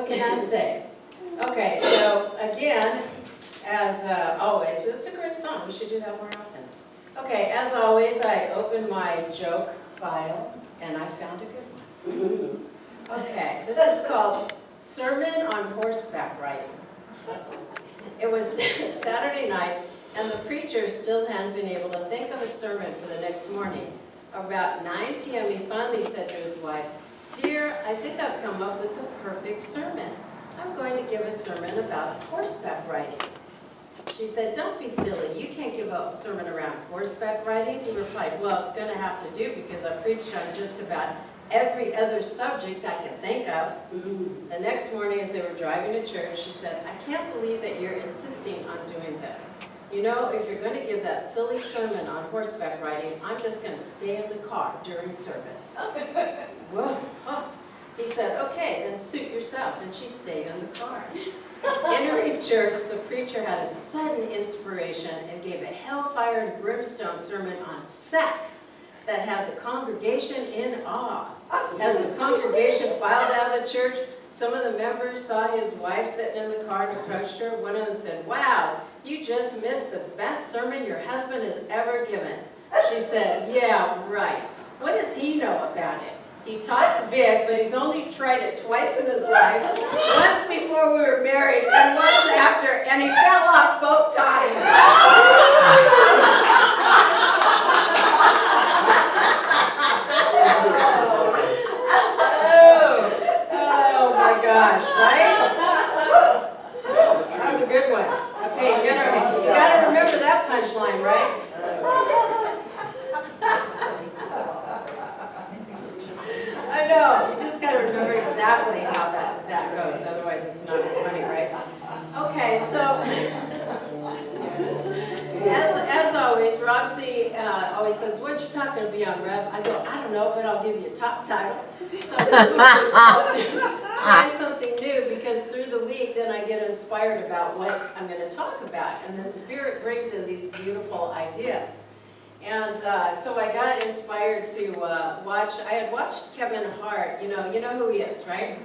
what can I say? Okay, so again, as always, it's a great song, we should do that more often. Okay, as always, I opened my joke file and I found a good one. Okay, this is called Sermon on Horseback Riding. It was Saturday night and the preacher still hadn't been able to think of a sermon for the next morning. About 9 p.m. he finally said to his wife, "Dear, I think I've come up with the perfect sermon. I'm going to give a sermon about horseback riding." She said, "Don't be silly. You can't give a sermon around horseback riding." He replied, "Well, it's going to have to do because I preached on just about every other subject I can think of." The next morning as they were driving to church, she said, "I can't believe that you're insisting on doing this. You know, if you're going to give that silly sermon on horseback riding, I'm just going to stay in the car during service." Whoa. Oh. He said, "Okay, then suit yourself," and she stayed in the car. Entering church, the preacher had a sudden inspiration and gave a hellfire and brimstone sermon on sex that had the congregation in awe. As the congregation filed out of the church, some of the members saw his wife sitting in the car and approached her. One of them said, "Wow, you just missed the best sermon your husband has ever given." She said, "Yeah, right. What does he know about it? He talks big, but he's only tried it twice in his life. Once before we were married and once after, and he fell off both times." Oh my gosh, right? That was a good one. Okay, you gotta remember that punchline, right? I know, you just gotta remember exactly how that goes, otherwise it's not as funny, right? Okay, so as always, Roxy always says, "What you talking to be on, Rev?" I go, "I don't know, but I'll give you a top title." So this one was called Try Something New, because through the week then I get inspired about what I'm going to talk about, and then Spirit brings in these beautiful ideas. And so I got inspired to watch. I had watched Kevin Hart. You know who he is, right?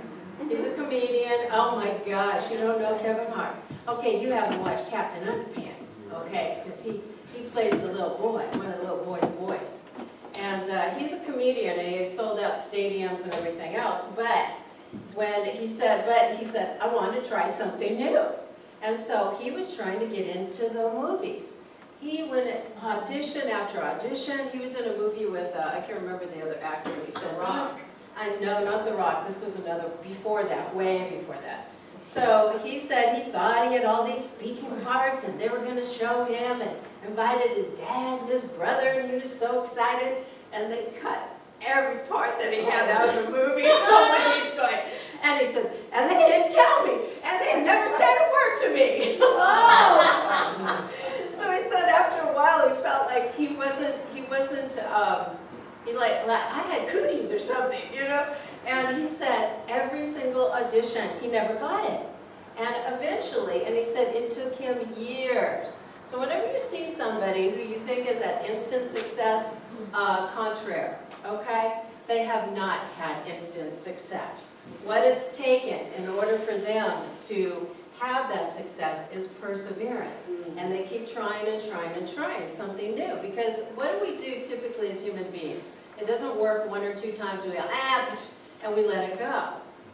He's a comedian. Oh my gosh, you don't know Kevin Hart? Okay, you haven't watched Captain Underpants, okay? Because he plays the little boy, one of the little boy's voice. And he's a comedian, and he's sold out stadiums and everything else. But when he said, I wanted to try something new. And so he was trying to get into the movies. He went at audition after audition. He was in a movie with, I can't remember the other actor, he says. The Rock. No, not The Rock. This was another, before that, way before that. So he said he thought he had all these speaking parts and they were going to show him, and invited his dad and his brother, and he was so excited. And they cut every part that he had out of the movie. So when he's going, and he says, "And they didn't tell me, and they never said a word to me." Oh. So he said after a while he felt like he wasn't I had cooties or something, And he said every single audition, he never got it. And eventually, and he said it took him years. So whenever you see somebody who you think is at instant success, contraire, okay? They have not had instant success. What it's taken in order for them to have that success is perseverance. And they keep trying and trying and trying something new. Because what do we do typically as human beings? It doesn't work 1 or 2 times, we go, and we let it go.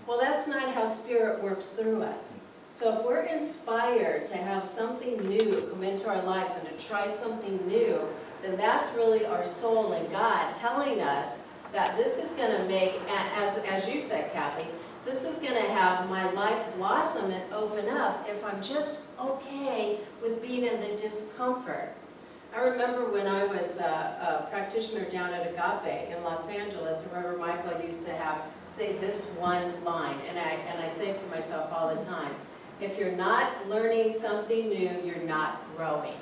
Well, that's not how Spirit works through us. So if we're inspired to have something new come into our lives and to try something new, then that's really our soul and God telling us that this is going to make, as you said, Kathy, this is going to have my life blossom and open up if I'm just okay with being in the discomfort. I remember when I was a practitioner down at Agape in Los Angeles, I remember Michael used to say this one line, and I say it to myself all the time: if you're not learning something new, you're not growing.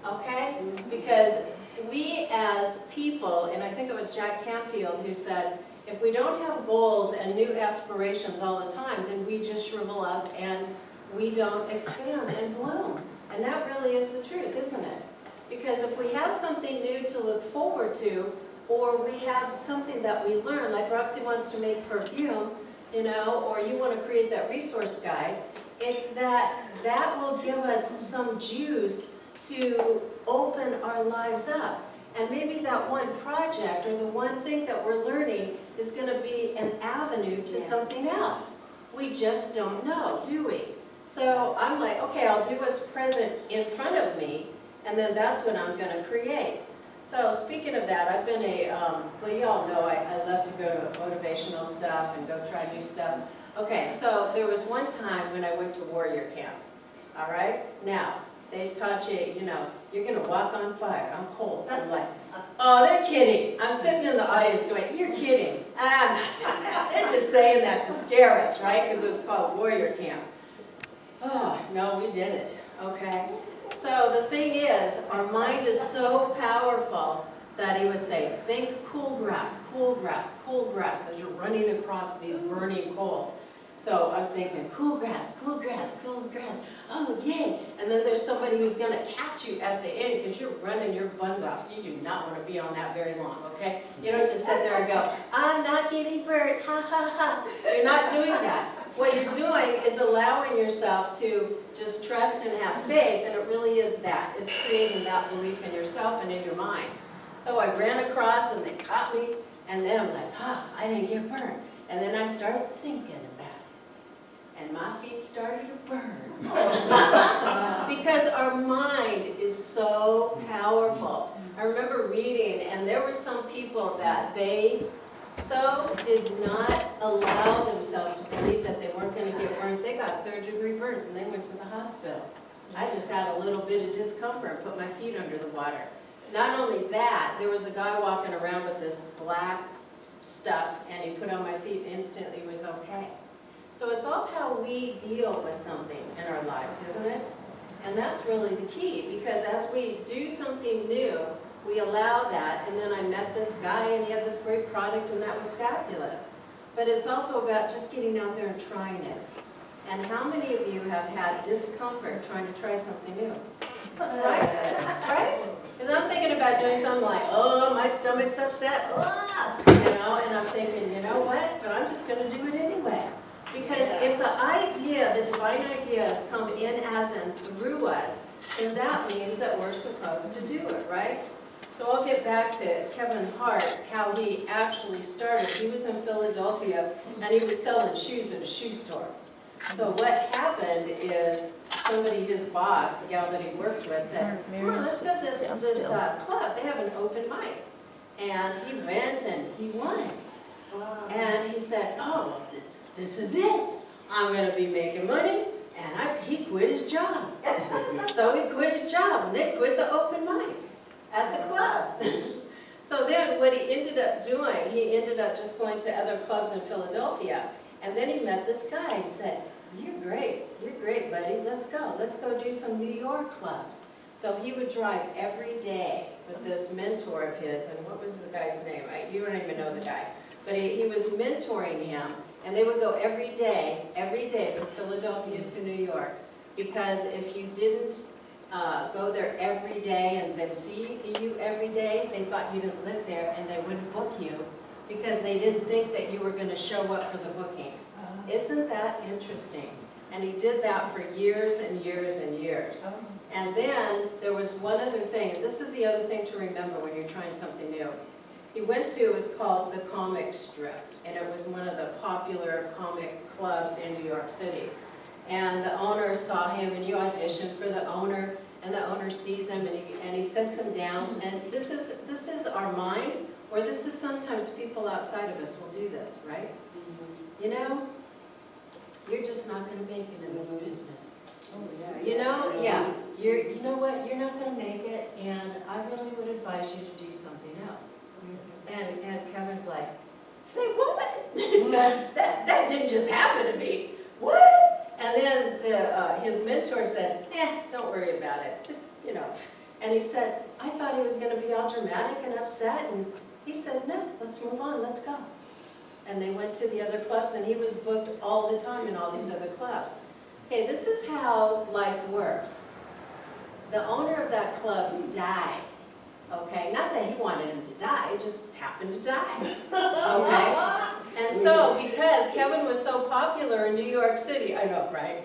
Okay? Because we as people, and I think it was Jack Canfield who said, if we don't have goals and new aspirations all the time, then we just shrivel up and we don't expand and bloom. And that really is the truth, isn't it? Because if we have something new to look forward to, or we have something that we learn, like Roxy wants to make perfume, or you want to create that resource guide, it's that will give us some juice to open our lives up. And maybe that one project or the one thing that we're learning is going to be an avenue to something else. We just don't know, do we? So I'm like, okay, I'll do what's present in front of me, and then that's what I'm going to create. So speaking of that, I've been well, you all know I love to go to motivational stuff and go try new stuff. Okay, so there was one time when I went to warrior camp, all right? Now, they taught you, you're going to walk on fire, on coals. I'm like, oh, they're kidding. I'm sitting in the audience going, you're kidding. I'm not doing that. They're just saying that to scare us, right? Because it was called warrior camp. Oh, no, we did it, okay? So the thing is, our mind is so powerful that he would say, think cool grass, cool grass, cool grass, as you're running across these burning coals. So I'm thinking, cool grass, cool grass, cool grass, oh yay. And then there's somebody who's going to catch you at the end because you're running your buns off. You do not want to be on that very long, okay? You don't just sit there and go, I'm not getting burnt, ha ha ha. You're not doing that. What you're doing is allowing yourself to just trust and have faith, and it really is that. It's creating that belief in yourself and in your mind. So I ran across and they caught me, and then I'm like, I didn't get burned. And then I started thinking about it, and my feet started to burn. Because our mind is so powerful. I remember reading, and there were some people that they so did not allow themselves to believe that they weren't going to get burned. They got third-degree burns, and they went to the hospital. I just had a little bit of discomfort and put my feet under the water. Not only that, there was a guy walking around with this black stuff, and he put on my feet and instantly was okay. So it's all how we deal with something in our lives, isn't it? And that's really the key, because as we do something new, we allow that, and then I met this guy, and he had this great product, and that was fabulous. But it's also about just getting out there and trying it. And how many of you have had discomfort trying to try something new? Right? Right? Because I'm thinking about doing something like, oh, my stomach's upset, and I'm thinking, you know what? But I'm just going to do it anyway. Because if the idea, the divine ideas come in as and through us, then that means that we're supposed to do it, right? So I'll get back to Kevin Hart, how he actually started. He was in Philadelphia, and he was selling shoes at a shoe store. So what happened is somebody, his boss, the gal that he worked with, said, come on, let's go to this club. They have an open mic. And he went, and he won. Wow. And he said, oh, this is it. I'm going to be making money. And he quit his job. So he quit his job, and they quit the open mic at the club. So then what he ended up doing, he ended up just going to other clubs in Philadelphia. And then he met this guy. He said, you're great, buddy. Let's go do some New York clubs. So he would drive every day with this mentor of his, and what was the guy's name? You don't even know the guy. But he was mentoring him, and they would go every day from Philadelphia to New York. Because if you didn't go there every day and them see you every day, they thought you didn't live there and they wouldn't book you because they didn't think that you were going to show up for the booking. Isn't that interesting? And he did that for years and years and years. And then there was one other thing, and this is the other thing to remember when you're trying something new. He went to, it was called the Comic Strip, and it was one of the popular comic clubs in New York City. And the owner saw him, and he auditioned for the owner, and the owner sees him, and he sets him down. And this is our mind, or this is sometimes people outside of us will do this, right? You know, you're just not going to make it in this business. You know, you know what, you're not going to make it, and I really would advise you to do something else. And Kevin's like, say what? that didn't just happen to me. What? And then his mentor said, don't worry about it, just, And he said, I thought he was going to be all dramatic and upset, and he said, no, let's move on, let's go. And they went to the other clubs, and he was booked all the time in all these other clubs. Okay, this is how life works. The owner of that club died. Okay, not that he wanted him to die, it just happened to die. Okay? And so, because Kevin was so popular in New York City, I know, right?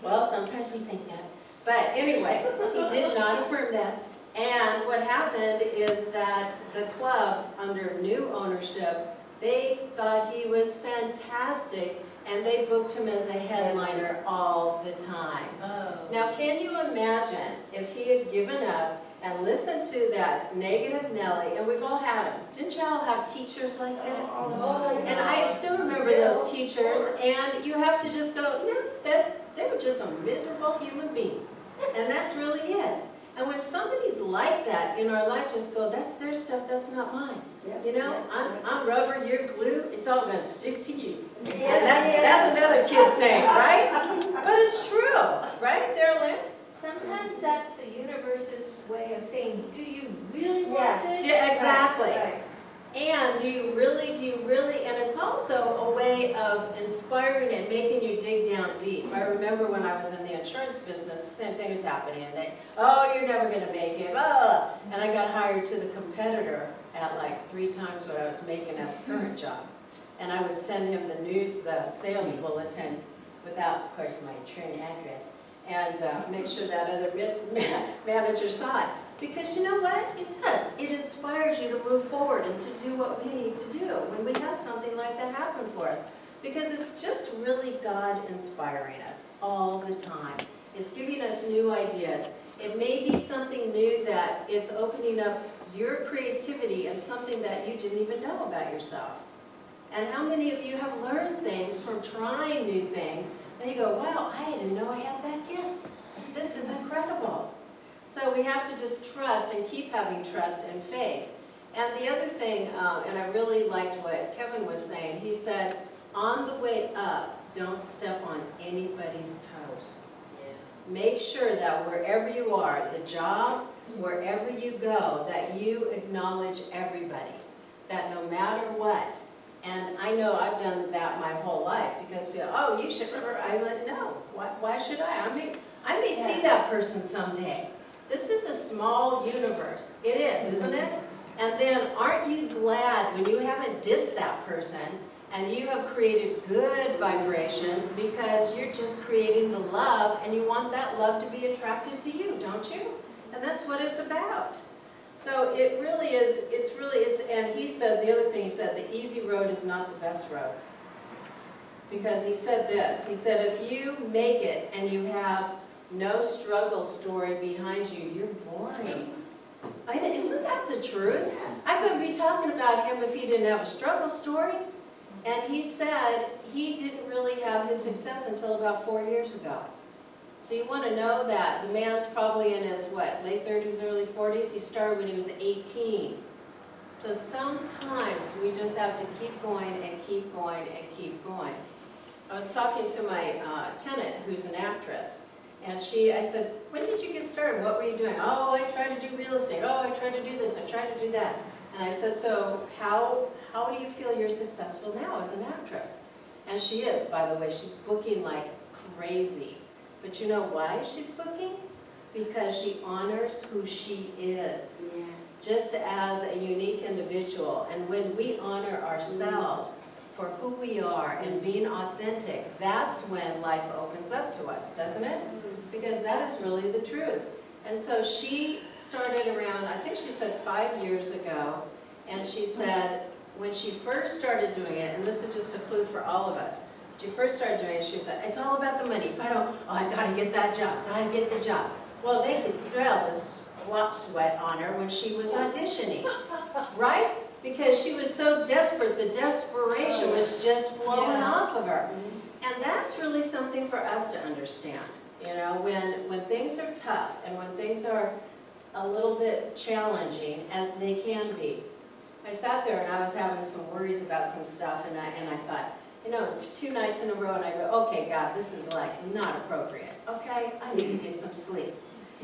Well, sometimes we think that. But anyway, he did not affirm that. And what happened is that the club, under new ownership, they thought he was fantastic, and they booked him as a headliner all the time. Oh. Now, can you imagine if he had given up and listened to that negative Nelly, and we've all had them. Didn't y'all have teachers like that? Oh, And I still remember those teachers, and you have to just go, no, they were just a miserable human being. And that's really it. And when somebody's like that in our life, just go, that's their stuff, that's not mine. You know, I'm rubber, you're glue, it's all going to stick to you. And that's another kid saying, right? But it's true, right, Darylyn? Sometimes that's the universe's way of saying, do you really want this? Exactly. Right. And do you really, and it's also a way of inspiring and making you dig down deep. I remember when I was in the insurance business, the same thing was happening. And they, oh, you're never going to make it. Oh. And I got hired to the competitor at like 3 times what I was making at the current job. And I would send him the sales bulletin without, of course, my true address. And make sure that other manager saw it. Because you know what? It does. It inspires you to move forward and to do what we need to do when we have something like that happen for us. Because it's just really God inspiring us all the time. It's giving us new ideas. It may be something new that it's opening up your creativity and something that you didn't even know about yourself. And how many of you have learned things from trying new things, and you go, wow, I didn't know I had that gift. This is incredible. So we have to just trust and keep having trust and faith. And the other thing, and I really liked what Kevin was saying, he said, on the way up, don't step on anybody's toes. Make sure that wherever you are, the job, wherever you go, that you acknowledge everybody. That no matter what, and I know I've done that my whole life, because people, oh, you should remember, I went, no, why should I? I may see that person someday. This is a small universe. It is, isn't it? And then aren't you glad when you haven't dissed that person and you have created good vibrations, because you're just creating the love and you want that love to be attracted to you, don't you? And that's what it's about. So it really is, and he says, the other thing he said, the easy road is not the best road. Because he said this, he said, if you make it and you have no struggle story behind you, you're boring. Isn't that the truth? I couldn't be talking about him if he didn't have a struggle story. And he said he didn't really have his success until about 4 years ago. So you want to know that the man's probably in his, late 30s, early 40s? He started when he was 18. So sometimes we just have to keep going and keep going and keep going. I was talking to my tenant, who's an actress. And I said, when did you get started? What were you doing? Oh, I tried to do real estate. Oh, I tried to do this. I tried to do that. And I said, so how do you feel you're successful now as an actress? And she is, by the way. She's booking like crazy. But you know why she's booking? Because she honors who she is. Yeah. Just as a unique individual. And when we honor ourselves for who we are and being authentic, that's when life opens up to us, doesn't it? Because that is really the truth. And so she started around, I think she said 5 years ago, and she said when she first started doing it, and this is just a clue for all of us, when she first started doing it, she said, it's all about the money. If I don't, I gotta get that job, gotta get the job. Well, they could smell the slop sweat on her when she was auditioning, right? Because she was so desperate, the desperation was just flowing off of her. And that's really something for us to understand. You know, when things are tough and when things are a little bit challenging, as they can be. I sat there and I was having some worries about some stuff, and I thought, you know, 2 nights in a row, and I go, okay, God, this is like not appropriate. Okay, I need to get some sleep.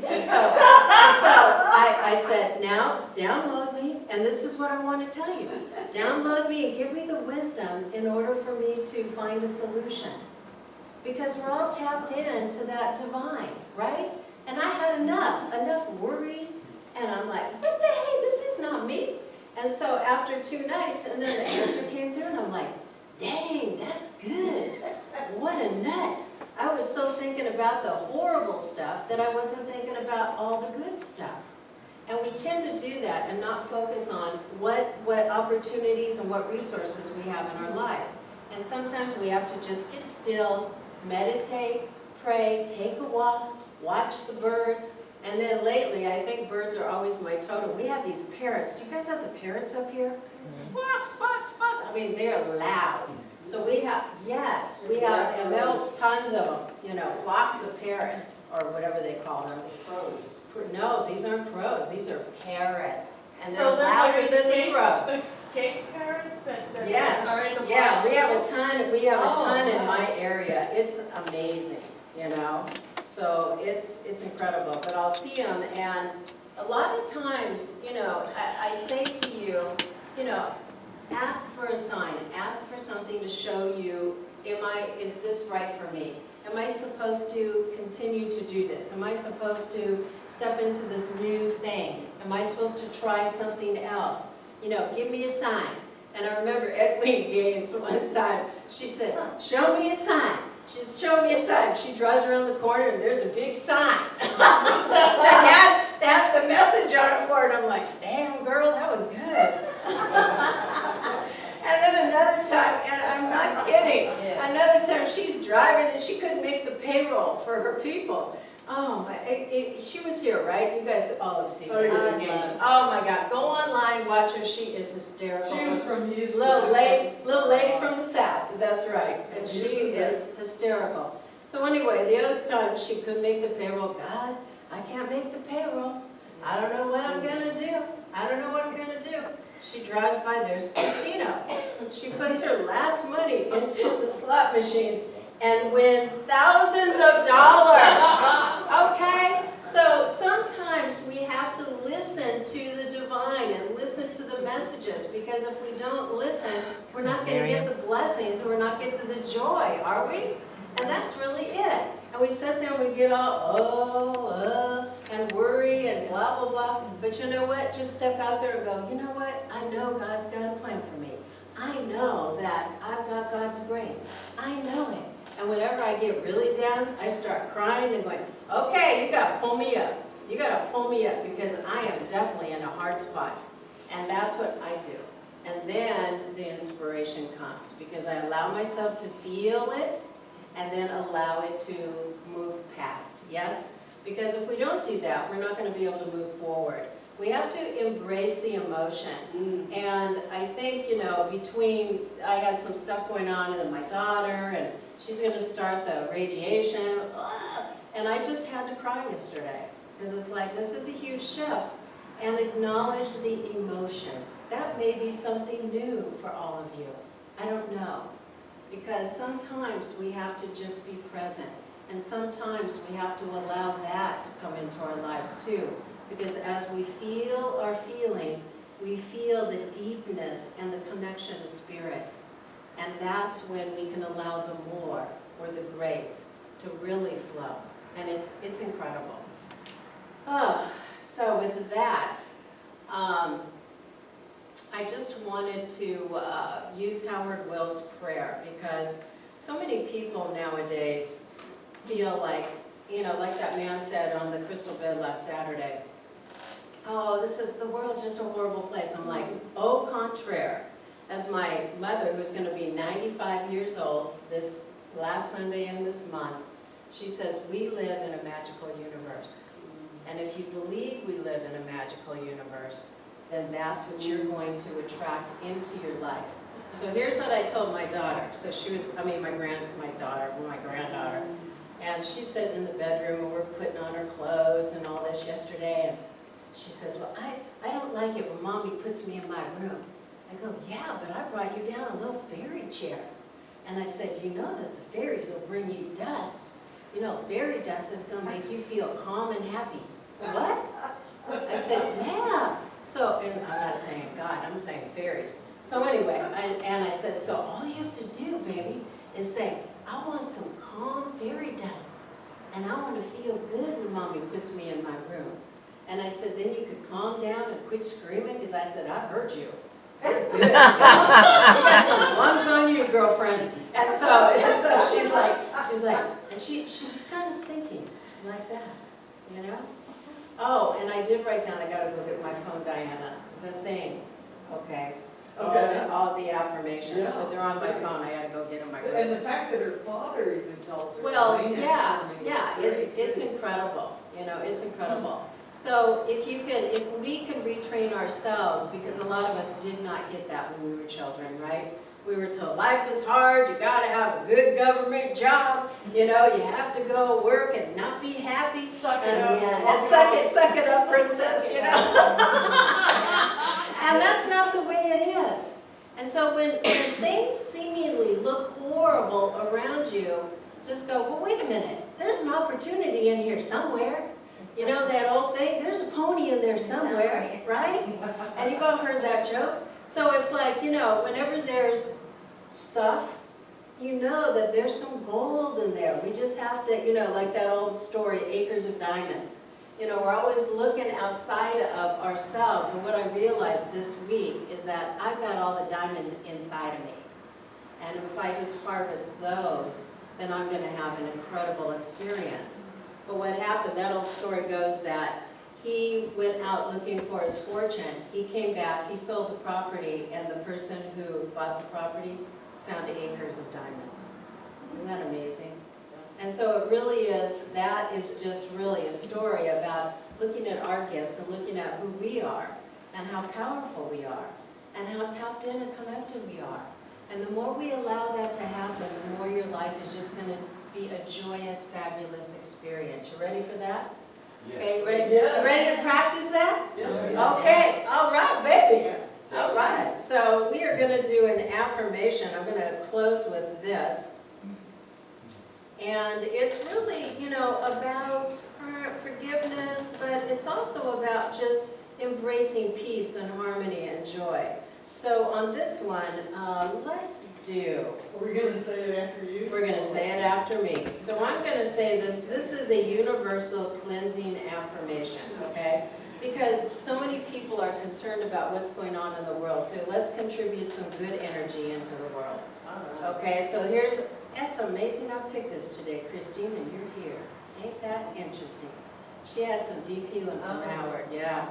And so I said, now, download me, and this is what I want to tell you. Download me and give me the wisdom in order for me to find a solution. Because we're all tapped into that divine, right? And I had enough worry, and I'm like, what the hey, this is not me. And so after 2 nights, and then the answer came through, and I'm like, dang, that's good. What a nut. I was so thinking about the horrible stuff that I wasn't thinking about all the good stuff. And we tend to do that and not focus on what opportunities and what resources we have in our life. And sometimes we have to just get still, meditate, pray, take a walk, watch the birds. And then lately, I think birds are always my totem. We have these parrots. Do you guys have the parrots up here? Squawk, squawk, squawk. I mean, they're loud. So we have, yes, we have, and tons of them, you know, flocks of parrots, or whatever they call them. No, these aren't crows, these are parrots. And they're louder than the crows. The skate parrots that Yes, are in the yeah, wild? we have a ton in wow. my area. It's amazing, you know? So it's incredible, but I'll see them, and a lot of times, you know, I say to you, you know, ask for a sign, ask for something to show you, is this right for me? Am I supposed to continue to do this? Am I supposed to step into this new thing? Am I supposed to try something else? You know, give me a sign. And I remember Edwina Gaines one time, she said, show me a sign. She said, show me a sign. She drives around the corner and there's a big sign. that had the message on it for it. I'm like, damn girl, that was good. And then another time, and I'm not kidding, another time she's driving and she couldn't make the payroll for her people. Oh, she was here, right? You guys all have seen her. Oh my God, go online, watch her, she is hysterical. She was from Houston. Little lady from the South, that's right, and she is hysterical. So anyway, the other time she couldn't make the payroll, God, I can't make the payroll. I don't know what I'm gonna do. I don't know what I'm gonna do. She drives by, there's a casino. She puts her last money into the slot machines and wins thousands of dollars. Okay? So sometimes we have to listen to the divine and listen to the messages, because if we don't listen, we're not going to get the blessings, or we're not getting to the joy, are we? And that's really it. And we sit there and we get all, and worry and blah, blah, blah. But you know what? Just step out there and go, you know what? I know God's got a plan for me. I know that I've got God's grace. I know it. And whenever I get really down, I start crying and going, okay, you got to pull me up. You got to pull me up, because I am definitely in a hard spot. And that's what I do. And then the inspiration comes, because I allow myself to feel it and then allow it to move past. Yes? Because if we don't do that, we're not going to be able to move forward. We have to embrace the emotion. And I think, you know, I had some stuff going on with my daughter, and she's going to start the radiation. And I just had to cry yesterday, because it's like, this is a huge shift. And acknowledge the emotions. That may be something new for all of you. I don't know. Because sometimes we have to just be present. And sometimes we have to allow that to come into our lives too. Because as we feel our feelings, we feel the deepness and the connection to spirit. And that's when we can allow the more, or the grace, to really flow. And it's incredible. So with that, I just wanted to use Howard Will's prayer, because so many people nowadays feel like, you know, like that man said on the crystal bed last Saturday, oh, the world's just a horrible place. I'm like, au contraire. As my mother, who's going to be 95 years old this last Sunday in this month, she says, we live in a magical universe. And if you believe we live in a magical universe, then that's what you're going to attract into your life. So here's what I told my daughter. So she was, my granddaughter. And she's sitting in the bedroom and we're putting on her clothes and all this yesterday. And she says, well, I don't like it when Mommy puts me in my room. I go, yeah, but I brought you down a little fairy chair. And I said, you know that the fairies will bring you dust. You know, fairy dust is going to make you feel calm and happy. What? I said, yeah. So, and I'm not saying God, I'm saying fairies. So anyway, I said, so all you have to do, baby, is say, I want some calm fairy dust. And I want to feel good when Mommy puts me in my room. And I said, then you could calm down and quit screaming, because I said, I heard you. You're good. You got some lungs on you, girlfriend. And so she's like, and she's just kind of thinking like that, you know? Oh, and I did write down, I gotta go get my phone, Diana, the things, okay? Okay. All the affirmations, Yeah. but they're on my phone, I gotta go get them. And the fact that her father even tells her. Well, "Elena, yeah, something yeah, is it's great." incredible, you know, it's incredible. So if we can retrain ourselves, because a lot of us did not get that when we were children, right? We were told life is hard, you gotta have a good government job, you know, you have to go work and not be happy. Suck it And, up. and suck it up, princess, you know? And that's not the way it is. And so when things seemingly look horrible around you, just go, well, wait a minute, there's an opportunity in here somewhere. You know that old thing, there's a pony in there somewhere, right? And you've all heard that joke. So it's like, you know, whenever there's stuff, you know that there's some gold in there. We just have to, you know, like that old story, Acres of Diamonds. You know, we're always looking outside of ourselves. And what I realized this week is that I've got all the diamonds inside of me. And if I just harvest those, then I'm going to have an incredible experience. But what happened, that old story goes that he went out looking for his fortune. He came back, he sold the property, and the person who bought the property found acres of diamonds. Isn't that amazing? And so it really is, that is just really a story about looking at our gifts and looking at who we are and how powerful we are and how tapped in and connected we are. And the more we allow that to happen, the more your life is just going to be a joyous, fabulous experience. You ready for that? Okay, you ready? Yes. You ready to practice that? Yes. Okay, all right, baby. All right, so we are going to do an affirmation. I'm going to close with this. And it's really, you know, about forgiveness, but it's also about just embracing peace and harmony and joy. So on this one, let's do. Are we gonna say it after you? We're going to say it after me. So I'm going to say this. This is a universal cleansing affirmation, okay? Because so many people are concerned about what's going on in the world. So let's contribute some good energy into the world. Okay, so that's amazing I picked this today, Christine, and you're here. Ain't that interesting? She had some deep healing from Howard, yeah.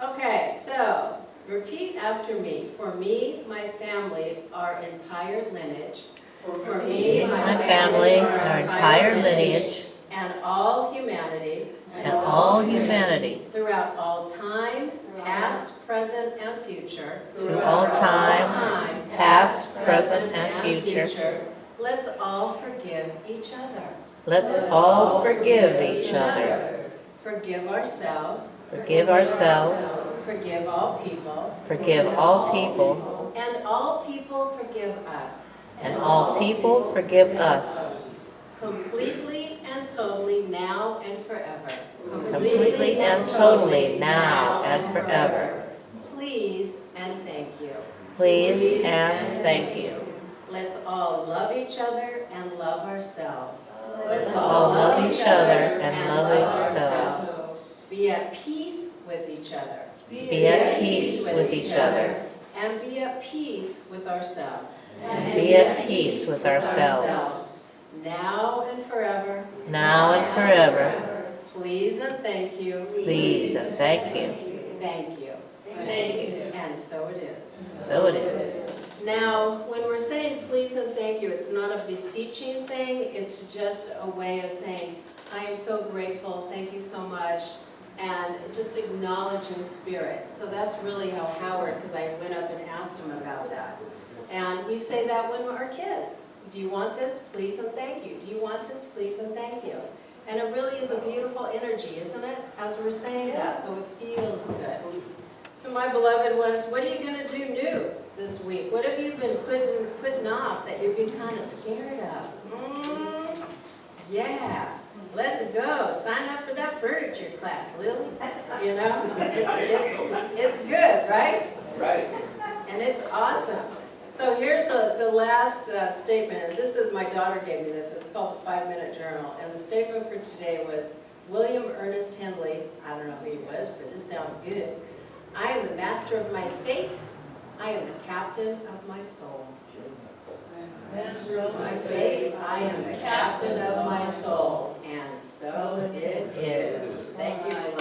Okay, so repeat after me. For me, my family, our entire lineage. For me, my family, our entire lineage, and all humanity. and all humanity, Throughout all time, past, present, and future. through all time, past, present, and future. Let's all forgive each other. Let's all forgive each other. Forgive ourselves. Forgive ourselves. Forgive all people. Forgive all people. And all people forgive us. And all people forgive us. Completely and totally now and forever. Completely and totally now and forever. Please and thank you. Please and thank you. Let's all love each other and love ourselves. Let's all love each other and love ourselves. Be at peace with each other. Be at peace with each other. And be at peace with ourselves. And be at peace with ourselves. Now and forever. Now and forever. Please and thank you. Please and thank you. Thank you. Thank you. And so it is. So it is. Now, when we're saying please and thank you, it's not a beseeching thing. It's just a way of saying, I am so grateful. Thank you so much. And just acknowledge in spirit. So that's really how Howard, because I went up and asked him about that. And we say that when we're kids. Do you want this? Please and thank you. Do you want this? Please and thank you. And it really is a beautiful energy, isn't it? As we're saying that, so it feels good. So my beloved ones, what are you going to do new this week? What have you been putting off that you've been kind of scared of? Yeah. Let's go. Sign up for that furniture class, Lily. You know, it's good, right? Right. And it's awesome. So here's the last statement. And this is, my daughter gave me this. It's called the 5-Minute Journal. And the statement for today was, William Ernest Henley, I don't know who he was, but this sounds good. I am the master of my fate. I am the captain of my soul. And through My faith, I am the captain of my soul, and so it is. Thank you.